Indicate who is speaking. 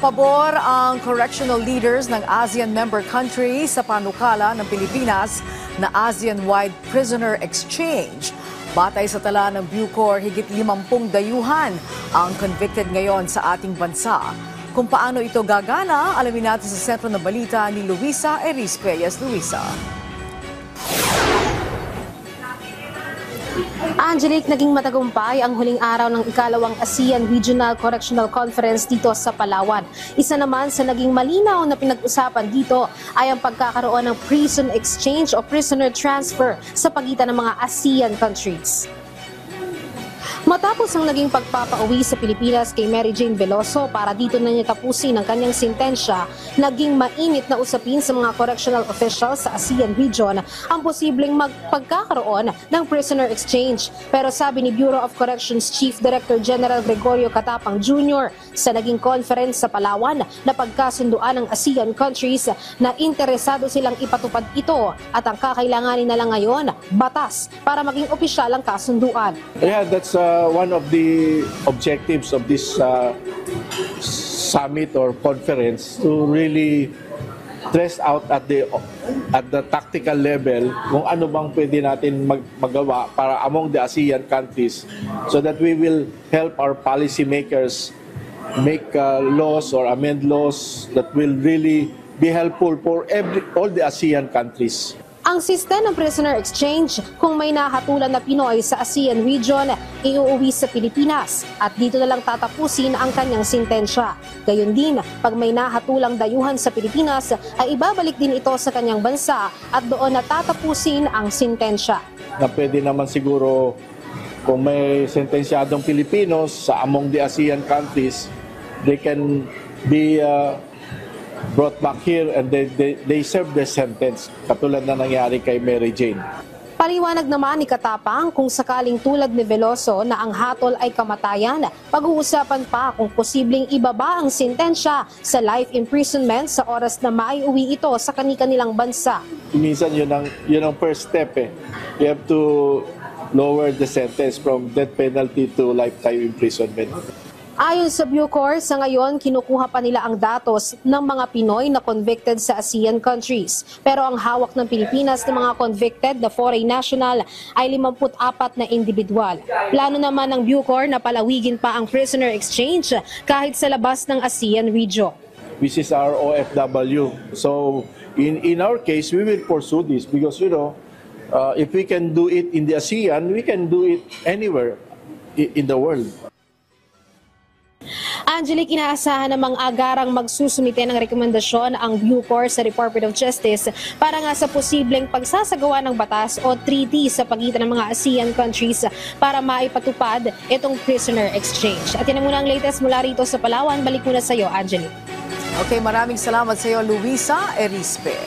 Speaker 1: Pabor ang correctional leaders ng ASEAN member countries sa panukala ng Pilipinas na ASEAN-wide prisoner exchange. Batay sa tala ng Bucor, higit 50 dayuhan ang convicted ngayon sa ating bansa. Kung paano ito gagana, alamin natin sa sentro ng balita ni Luisa Erispe. Yes, Luisa.
Speaker 2: Angelique, naging matagumpay ang huling araw ng ikalawang ASEAN Regional Correctional Conference dito sa Palawan. Isa naman sa naging malinaw na pinag-usapan dito ay ang pagkakaroon ng prison exchange o prisoner transfer sa pagitan ng mga ASEAN countries. Matapos ang naging pagpapauwi sa Pilipinas kay Mary Jane Veloso para dito na niya tapusin ang kanyang sintensya, naging mainit na usapin sa mga correctional officials sa ASEAN region ang posibleng magpagkakaroon ng prisoner exchange. Pero sabi ni Bureau of Corrections Chief Director General Gregorio Catapang Jr. sa naging conference sa Palawan na pagkasunduan ng ASEAN countries na interesado silang ipatupad ito at ang kakailanganin na lang ngayon, batas para maging opisyal ang kasunduan.
Speaker 3: Yeah, that's one of the objectives of this summit or conference, to really stress out at the tactical level kung ano bang pwede natin magawa para among the ASEAN countries, so that we will help our policy makers make laws or amend laws that will really be helpful for all the ASEAN countries.
Speaker 2: Ang sistema ng prisoner exchange, kung may nahatulan na Pinoy sa ASEAN region, iuuwi sa Pilipinas at dito na lang tatapusin ang kanyang sintensya. Gayon din, pag may nahatulang dayuhan sa Pilipinas, ay ibabalik din ito sa kanyang bansa at doon na tatapusin ang sintensya.
Speaker 3: Na pwede naman siguro kung may sentensyadong Pilipinos sa among the ASEAN countries, they can be brought back here and they serve their sentence, katulad na nangyari kay Mary Jane.
Speaker 2: Paliwanag naman ni Katapang kung sakaling tulad ni Veloso na ang hatol ay kamatayan, pag-uusapan pa kung posibleng ibaba ang sintensya sa life imprisonment sa oras na maiuwi ito sa kani-kanilang bansa.
Speaker 3: Minsan yun ang first step eh. You have to lower the sentence from death penalty to lifetime imprisonment.
Speaker 2: Ayon sa Bucor, sa ngayon kinukuha pa nila ang datos ng mga Pinoy na convicted sa ASEAN countries. Pero ang hawak ng Pilipinas ng mga convicted na foreign national ay 54 na individual. Plano naman ng Bucor na palawigin pa ang prisoner exchange kahit sa labas ng ASEAN region.
Speaker 3: Which is our OFW. So in our case, we will pursue this because if we can do it in the ASEAN, we can do it anywhere in the world.
Speaker 2: Angelique, inaasahan namang agarang magsusumite ng rekomendasyon ang Bucor sa Department of Justice para nga sa posibleng pagsasagawa ng batas o treaty sa pagitan ng mga ASEAN countries para maipatupad itong prisoner exchange. At yan muna ang latest mula rito sa Palawan. Balik muna sa iyo, Angelique.
Speaker 1: Okay, maraming salamat sa iyo, Luisa Erispe.